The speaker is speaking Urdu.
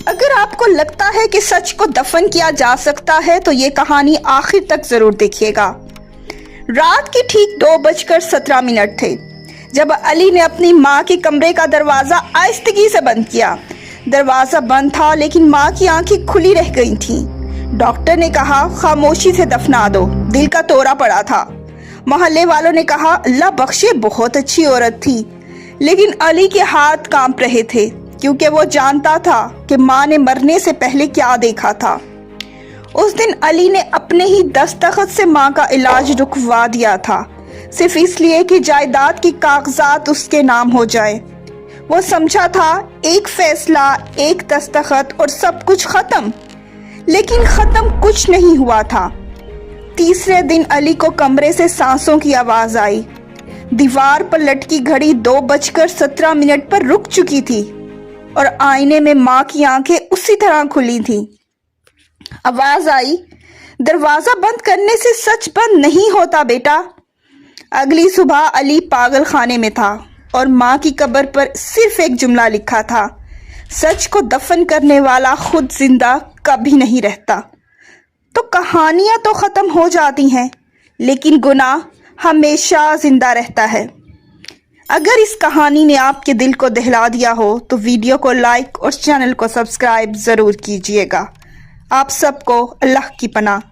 اگر آپ کو لگتا ہے کہ سچ کو دفن کیا جا سکتا ہے تو یہ کہانی آخر تک ضرور دیکھیے گا۔ رات کے ٹھیک 2:17 تھے جب علی نے اپنی ماں کے کمرے کا دروازہ آہستگی سے بند کیا۔ دروازہ بند تھا لیکن ماں کی آنکھیں کھلی رہ گئی تھیں۔ ڈاکٹر نے کہا خاموشی سے دفنا دو، دل کا دورہ پڑا تھا۔ محلے والوں نے کہا اللہ بخشے بہت اچھی عورت تھی، لیکن علی کے ہاتھ کانپ رہے تھے کیونکہ وہ جانتا تھا کہ ماں نے مرنے سے پہلے کیا دیکھا تھا۔ اس دن علی نے اپنے ہی دستخط سے ماں کا علاج رکوا دیا تھا، صرف اس لیے کہ جائیداد کی کاغذات اس کے نام ہو جائے۔ وہ سمجھا تھا ایک فیصلہ، ایک دستخط اور سب کچھ ختم، لیکن ختم کچھ نہیں ہوا تھا۔ تیسرے دن علی کو کمرے سے سانسوں کی آواز آئی۔ دیوار پر لٹکی گھڑی 2:17 پر رک چکی تھی اور آئینے میں ماں کی آنکھیں اسی طرح کھلی تھیں۔ آواز آئی دروازہ بند کرنے سے سچ بند نہیں ہوتا بیٹا۔ اگلی صبح علی پاگل خانے میں تھا اور ماں کی قبر پر صرف ایک جملہ لکھا تھا، سچ کو دفن کرنے والا خود زندہ کبھی نہیں رہتا۔ تو کہانیاں تو ختم ہو جاتی ہیں لیکن گناہ ہمیشہ زندہ رہتا ہے۔ اگر اس کہانی نے آپ کے دل کو دہلا دیا ہو تو ویڈیو کو لائک اور چینل کو سبسکرائب ضرور کیجیے گا۔ آپ سب کو اللہ کی پناہ۔